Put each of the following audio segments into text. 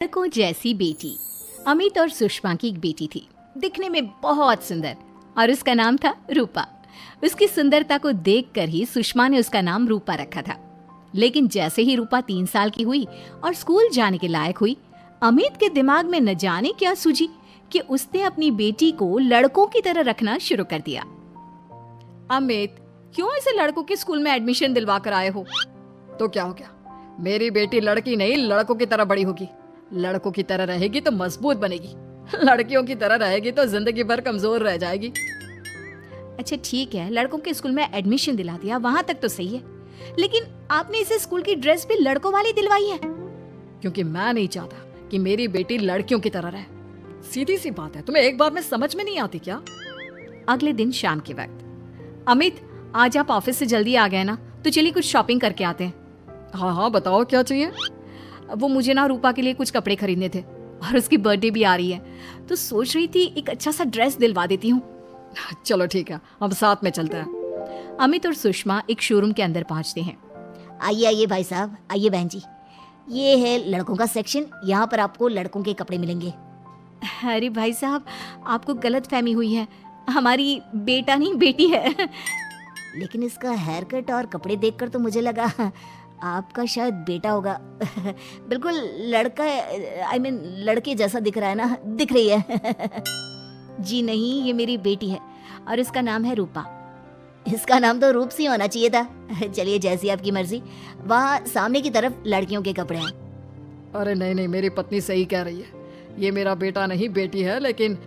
लड़कों जैसी बेटी। अमित और सुषमा की एक बेटी थी, दिखने में बहुत सुंदर, और उसका नाम था रूपा। उसकी सुंदरता को देखकर ही सुषमा ने उसका नाम रूपा रखा था। लेकिन जैसे ही रूपा 3 साल की हुई और स्कूल जाने के लायक हुई, अमित के दिमाग में न जाने क्या सूझी कि उसने अपनी बेटी को लड़कों की तरह रखना शुरू कर दिया। अमित, क्यों इसे लड़कों के स्कूल में एडमिशन दिलवा कर आए हो? तो क्या हो गया, मेरी बेटी लड़की नहीं लड़कों की तरह बड़ी होगी। लड़कों की तरह रहेगी तो मजबूत बनेगी, लड़कियों की तरह रहेगी तो जिंदगी भर कमजोर रह जाएगी। अच्छा ठीक है, लड़कों के स्कूल में एडमिशन दिला दिया, वहां तक तो सही है, लेकिन आपने इसे स्कूल की ड्रेस भी लड़कों वाली दिलवाई है। क्योंकि मैं नहीं चाहता कि मेरी बेटी लड़कियों की तरह रहे। सीधी सी बात है, तुम्हें एक बात में समझ में नहीं आती क्या? अगले दिन शाम के वक्त, अमित आज आप ऑफिस से जल्दी आ गए ना, तो चलिए कुछ शॉपिंग करके आते हैं। हाँ हाँ बताओ, क्या चाहिए? वो मुझे ना रूपा के लिए कुछ कपड़े खरीदने थे, और उसकी बर्थडे भी आ रही है, तो सोच रही थी एक अच्छा सा ड्रेस दिलवा देती हूँ। चलो ठीक है, हम साथ में चलते हैं। अमित और सुषमा एक शोरूम के अंदर पहुंचते हैं। आइए आइए भाई साहब, आइए बहन जी, ये है लड़कों का सेक्शन। यहाँ पर आपको लड़कों के कपड़े मिलेंगे। अरे भाई साहब, आपको गलत फहमी हुई है, हमारी बेटा नहीं बेटी है। लेकिन इसका हेयर कट और कपड़े देखकर तो मुझे लगा आपका शायद बेटा होगा। बिल्कुल लड़का, आई मीन लड़के जैसा दिख रहा है ना, दिख रही है। जी नहीं, ये मेरी बेटी है और इसका नाम है रूपा। इसका नाम तो रूप सी होना चाहिए था। चलिए जैसी आपकी मर्जी। वहाँ सामने की तरफ लड़कियों के कपड़े हैं। अरे नहीं नहीं, मेरी पत्नी सही कह रही है, ये मेरा बेटा नहीं बेटी है, लेकिन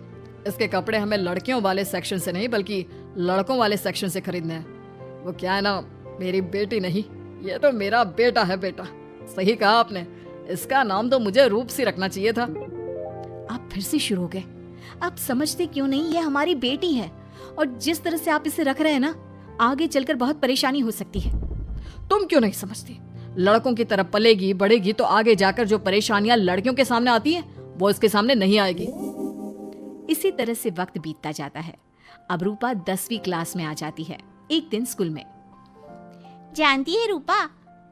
इसके कपड़े हमें लड़कियों वाले सेक्शन से नहीं बल्कि लड़कों वाले सेक्शन से खरीदने हैं। वो क्या है ना, मेरी बेटी नहीं, ये तो मेरा बेटा है। बेटा, सही कहा आपने, इसका नाम तो मुझे रूप सी रखना चाहिए था। आप फिर से शुरू हो गए। आप समझते क्यों नहीं, ये हमारी बेटी है, और जिस तरह से आप इसे रख रहे हैं ना, आगे चलकर बहुत परेशानी हो सकती है। तुम क्यों नहीं समझती? लड़कों की तरह पलेगी बढ़ेगी तो आगे जाकर जो परेशानियां लड़कियों के सामने आती हैं, वो इसके सामने नहीं आएगी। इसी तरह से वक्त बीतता जाता है। अब रूपा 10वीं क्लास में आ जाती है। एक दिन स्कूल में, जानती है रूपा,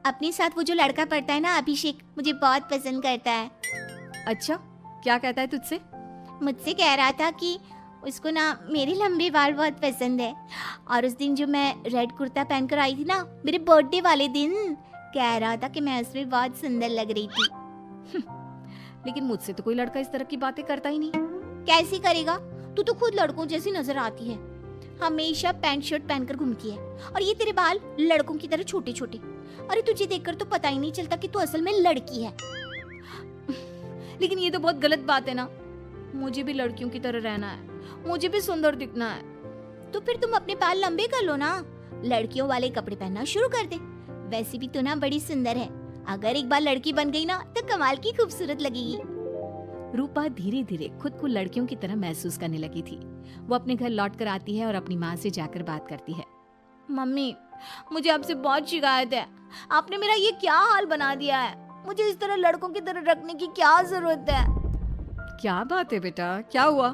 अपने साथ वो जो लड़का पढ़ता है ना, अभिषेक, मुझे बहुत पसंद करता है। अच्छा, क्या कहता है तुझसे? मुझसे कह रहा था कि उसको ना मेरे लंबे बाल बहुत पसंद है, और उस दिन जो मैं रेड कुर्ता पहनकर आई थी ना, मेरे बर्थडे वाले दिन, कह रहा था कि मैं उसमें बहुत सुंदर लग रही थी। लेकिन मुझसे तो कोई लड़का इस तरह की बातें करता ही नहीं। कैसी करेगा? तू तो खुद लड़कों जैसी नजर आती है, हमेशा पैंट शर्ट पहनकर घूमती है, और ये तेरे बाल लड़कों की तरह छोटे छोटे। अरे तुझे देखकर तो पता ही नहीं चलता कि तू असल में लड़की है। लेकिन ये तो बहुत गलत बात है ना, मुझे भी लड़कियों की तरह रहना है, मुझे भी सुंदर दिखना है। तो फिर तुम अपने बाल लंबे कर लो ना, लड़कियों वाले कपड़े पहनना शुरू कर दे। वैसे भी तू ना बड़ी सुंदर है, अगर एक बार लड़की बन गई ना तो कमाल की खूबसूरत लगेगी। रूपा धीरे धीरे खुद को लड़कियों की तरह महसूस करने लगी थी। वो अपने घर लौट कर आती है और अपनी माँ से जाकर बात करती है। मम्मी, मुझे आपसे बहुत शिकायत है, आपने मेरा ये क्या हाल बना दिया है। मुझे इस तरह लड़कों की तरह रखने की क्या जरूरत है? क्या बात है बेटा, क्या हुआ?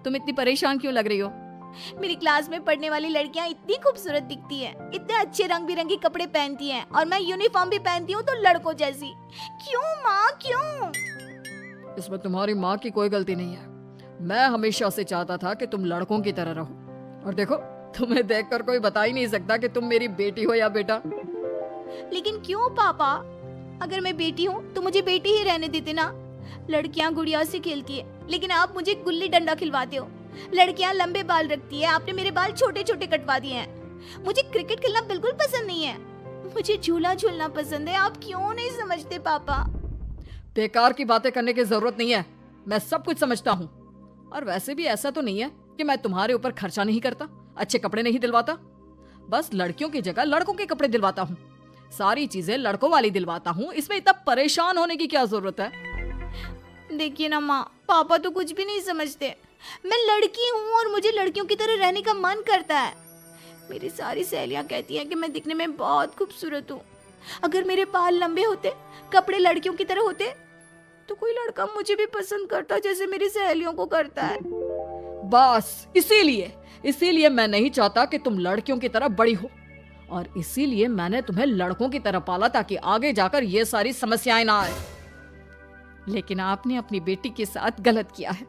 तुम इतनी परेशान क्यों लग रही हो? मेरी क्लास में पढ़ने वाली लड़कियां इतनी खूबसूरत दिखती हैं, इतने अच्छे रंग बिरंगे कपड़े पहनती हैं, और मैं यूनिफॉर्म भी पहनती हूँ तो लड़कों जैसी। क्यों माँ, क्यों? इसमें तुम्हारी माँ की कोई गलती नहीं है। मैं हमेशा से चाहता था कि तुम लड़कों की तरह रहो, और देखो तुम्हें देखकर कोई बता ही नहीं सकता कि तुम मेरी बेटी हो या बेटा। लेकिन क्यों पापा? अगर मैं बेटी हूँ तो मुझे बेटी ही रहने देते ना। लड़कियाँ गुड़िया से खेलती है, लेकिन आप मुझे गुल्ली डंडा खिलवाते हो। लड़कियाँ लंबे बाल रखती है, आपने मेरे बाल छोटे छोटे कटवा दिए हैं। मुझे क्रिकेट खेलना बिल्कुल पसंद नहीं है, मुझे झूला झूलना पसंद है। आप क्यों नहीं समझते पापा? बेकार की बातें करने की जरूरत नहीं है, मैं सब कुछ समझता हूँ। और वैसे भी ऐसा तो नहीं है कि मैं तुम्हारे ऊपर खर्चा नहीं करता, अच्छे कपड़े नहीं दिलवाता। बस लड़कियों की जगह लड़कों के कपड़े दिलवाता हूँ, सारी चीजें लड़कों वाली दिलवाता हूँ। इसमें इतना परेशान होने की क्या जरूरत है? देखिए ना माँ, पापा तो कुछ भी नहीं समझते। मैं लड़की हूँ और मुझे लड़कियों की तरह रहने का मन करता है। मेरी सारी सहेलियाँ कहती हैं कि मैं दिखने में बहुत खूबसूरत हूँ। अगर मेरे बाल लंबे होते, कपड़े लड़कियों की तरह होते, तो कोई लड़का मुझे भी पसंद करता जैसे मेरी सहेलियों को करता है। बस इसीलिए मैं नहीं चाहता कि तुम लड़कियों की तरह बड़ी हो, और इसीलिए मैंने तुम्हें लड़कों की तरह पाला ताकि आगे जाकर ये सारी समस्याएं ना आए। लेकिन आपने अपनी बेटी के साथ गलत किया है।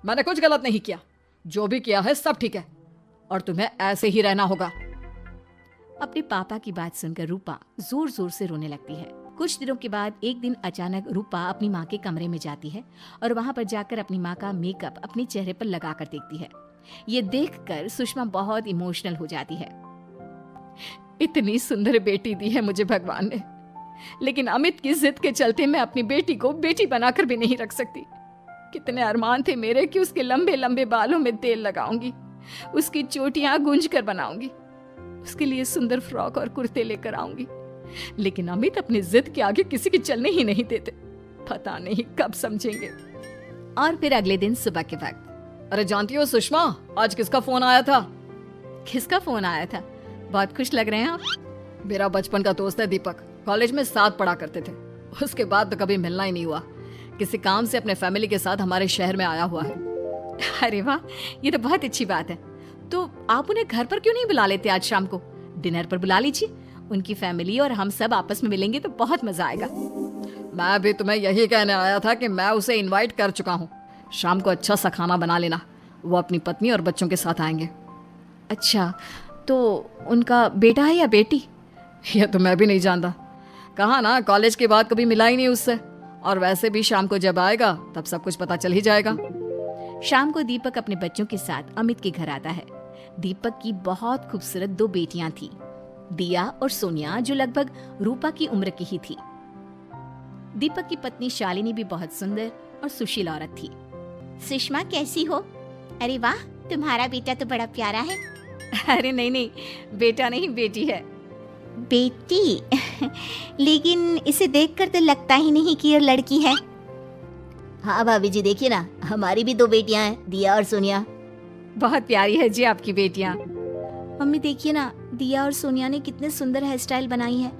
मैंने कुछ गलत नहीं किया, जो भी किया है सब ठीक है, और तुम्हें ऐसे ही रहना होगा। अपने पापा की बात सुनकर रूपा जोर जोर से रोने लगती है। कुछ दिनों के बाद एक दिन अचानक रूपा अपनी माँ के कमरे में जाती है और वहाँ पर जाकर अपनी माँ का मेकअप अपने चेहरे पर लगाकर देखती है। ये देखकर सुषमा बहुत इमोशनल हो जाती है। इतनी सुंदर बेटी दी है मुझे भगवान ने, लेकिन अमित की जिद के चलते मैं अपनी बेटी को बेटी बनाकर भी नहीं रख सकती। कितने अरमान थे मेरे कि उसके लंबे लंबे बालों में तेल लगाऊंगी, उसकी चोटियां गूंज कर बनाऊंगी, उसके लिए सुंदर फ्रॉक और कुर्ते लेकर आऊंगी। लेकिन अमित अपनी जिद के आगे किसी की चलने ही नहीं देते। पता नहीं कब समझेंगे। और फिर अगले दिन सुबह के वक्त, अरे जानती हो सुषमा, आज किसका फोन आया था? किसका फोन आया था? बहुत खुश लग रहे हैं आप। मेरा बचपन का दोस्त है दीपक, कॉलेज में साथ पढ़ा करते थे। उसके बाद तो कभी मिलना ही नहीं हुआ। किसी काम से अपने फैमिली के साथ हमारे शहर में आया हुआ है। अरे वाह, ये तो बहुत अच्छी बात है। तो आप उन्हें घर पर क्यों नहीं बुला लेते? आज शाम को डिनर पर बुला लीजिए। उनकी फैमिली और हम सब आपस में मिलेंगे तो बहुत मजा आएगा। मैं भी तुम्हें यही कहने आया था कि मैं उसे इनवाइट कर चुका हूँ। शाम को अच्छा सा खाना बना लेना, वो अपनी पत्नी और बच्चों के साथ आएंगे। अच्छा, तो उनका बेटा है या बेटी? यह तो मैं भी नहीं जानता। कहा ना, कॉलेज के बाद कभी मिला ही नहीं उससे, और वैसे भी शाम को जब आएगा तब सब कुछ पता चल ही जाएगा। शाम को दीपक अपने बच्चों के साथ अमित के घर आता है। दीपक की बहुत खूबसूरत 2 बेटियां थी, दिया और सोनिया, जो लगभग रूपा की उम्र की ही थी। दीपक की पत्नी शालिनी भी बहुत सुंदर और सुशील औरत थी। सुषमा कैसी हो? अरे वाह, तुम्हारा बेटा तो बड़ा प्यारा है। अरे नहीं, बेटा नहीं, बेटी है। बेटी? लेकिन इसे देखकर तो लगता ही नहीं कि ये लड़की है। हाँ भाभी जी, देखिए ना, हमारी भी 2 बेटियां हैं, दिया और सोनिया। बहुत प्यारी है जी आपकी बेटियां। मम्मी देखिए ना, दिया और सोनिया ने कितने सुंदर हेयर स्टाइल बनाई है,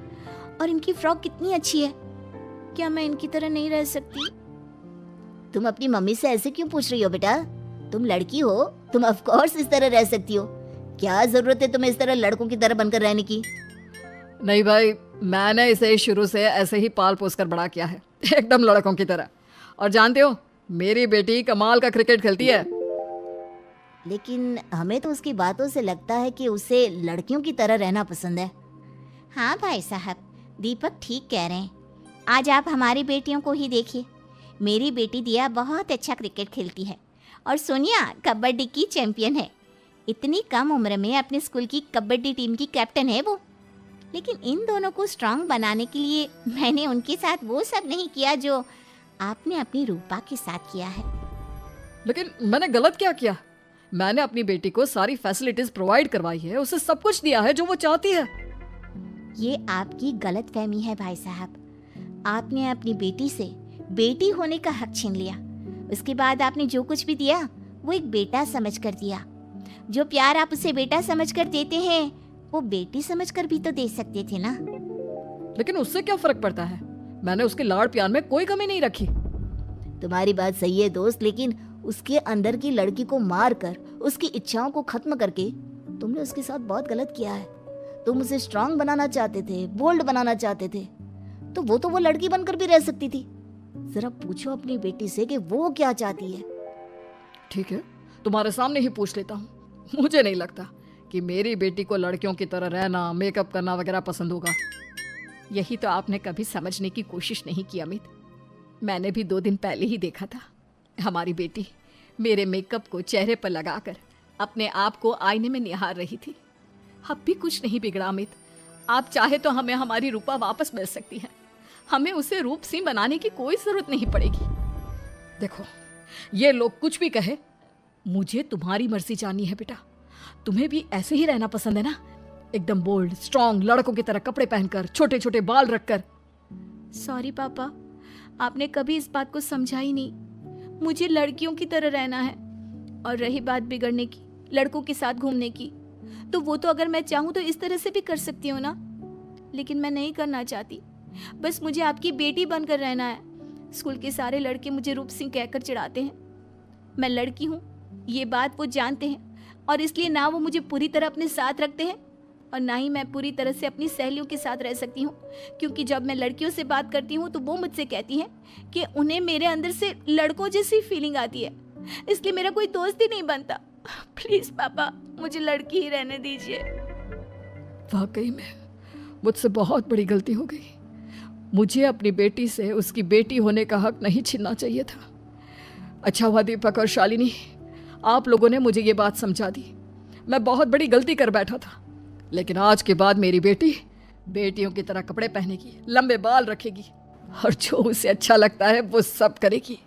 और इनकी फ्रॉक कितनी अच्छी है। क्या मैं इनकी तरह नहीं रह सकती? तुम अपनी मम्मी से ऐसे क्यों पूछ रही हो बेटा? तुम लड़की हो, तुम ऑफ कोर्स इस तरह रह सकती हो। क्या जरूरत है तुम्हें इस तरह लड़कों की तरह बनकर रहने की? नहीं भाई, मैंने इसे शुरू से ऐसे ही पाल पोस कर बड़ा किया है, एकदम लड़कों की तरह। और जानते हो, मेरी बेटी कमाल का क्रिकेट खेलती है। लेकिन हमें तो उसकी बातों से लगता है कि उसे लड़कियों की तरह रहना पसंद है। हाँ भाई साहब, दीपक ठीक कह रहे हैं। आज आप हमारी बेटियों को ही देखिए। मेरी बेटी दिया बहुत अच्छा क्रिकेट खेलती है, और सोनिया कबड्डी की चैंपियन है। इतनी कम उम्र में अपने स्कूल की कबड्डी टीम की कैप्टन है वो। लेकिन इन दोनों को स्ट्रांग बनाने के लिए मैंने उनके साथ वो सब नहीं किया जो आपने अपनी रूपा के साथ किया है। लेकिन मैंने गलत क्या किया? मैंने अपनी बेटी को सारी फैसिलिटीज प्रोवाइड करवाई है, उसे सब कुछ दिया है जो वो चाहती है। ये आपकी गलतफहमी है भाई साहब। आपने अपनी बेटी से बेटी होने का हक छीन लिया। उसके बाद आपने जो कुछ भी दिया वो एक बेटा समझकर दिया। जो प्यार आप उसे बेटा समझकर देते हैं, वो बेटी समझकर भी तो दे सकते थे ना। लेकिन उससे क्या फर्क पड़ता है? मैंने उसके लाड़ प्यार में कोई कमी नहीं रखी। तुम्हारी बात सही है दोस्त, लेकिन उसके अंदर की लड़की को मार कर, उसकी इच्छाओं को खत्म करके तुमने उसके साथ बहुत गलत किया है। तुम उसे स्ट्रांग बनाना चाहते थे, बोल्ड बनाना चाहते थे, तो वो लड़की बनकर भी रह सकती थी। जरा पूछो अपनी बेटी से कि वो क्या चाहती है। ठीक है, तुम्हारे सामने ही पूछ लेता हूँ। मुझे नहीं लगता कि मेरी बेटी को लड़कियों की तरह रहना, मेकअप करना वगैरह पसंद होगा। यही तो आपने कभी समझने की कोशिश नहीं की अमित। मैंने भी 2 दिन पहले ही देखा था, हमारी बेटी मेरे मेकअप को चेहरे पर लगाकर अपने आप को आईने में निहार रही थी। अब भी कुछ नहीं बिगड़ा अमित। आप चाहे तो हमें हमारी रूपा वापस मिल सकती है। हमें उसे रूप सिंह बनाने की कोई जरूरत नहीं पड़ेगी। देखो, ये लोग कुछ भी कहे, मुझे तुम्हारी मर्जी जाननी है बेटा। तुम्हें भी ऐसे ही रहना पसंद है ना? एकदम बोल्ड, स्ट्रॉन्ग, लड़कों की तरह कपड़े पहनकर, छोटे छोटे बाल रखकर। सॉरी पापा, आपने कभी इस बात को समझा ही नहीं। मुझे लड़कियों की तरह रहना है। और रही बात बिगड़ने की, लड़कों के साथ घूमने की, तो वो तो अगर मैं चाहूँ तो इस तरह से भी कर सकती हूँ ना। लेकिन मैं नहीं करना चाहती। बस मुझे आपकी बेटी बनकर रहना है। स्कूल के सारे लड़के मुझे रूप सिंह कहकर चिढ़ाते हैं। मैं लड़की हूँ, ये बात वो जानते हैं, और इसलिए ना वो मुझे पूरी तरह अपने साथ रखते हैं और ना ही मैं पूरी तरह से अपनी सहेलियों के साथ रह सकती हूँ, क्योंकि जब मैं लड़कियों से बात करती हूँ तो वो मुझसे कहती हैं कि उन्हें मेरे अंदर से लड़कों जैसी फीलिंग आती है, इसलिए मेरा कोई दोस्त ही नहीं बनता। प्लीज़ पापा, मुझे लड़की ही रहने दीजिए। वाकई में मुझसे बहुत बड़ी गलती हो गई। मुझे अपनी बेटी से उसकी बेटी होने का हक नहीं छीनना चाहिए था। अच्छा हुआ दीपक और शालिनी, आप लोगों ने मुझे ये बात समझा दी। मैं बहुत बड़ी गलती कर बैठा था, लेकिन आज के बाद मेरी बेटी बेटियों की तरह कपड़े पहनेगी, लंबे बाल रखेगी और जो उसे अच्छा लगता है वो सब करेगी।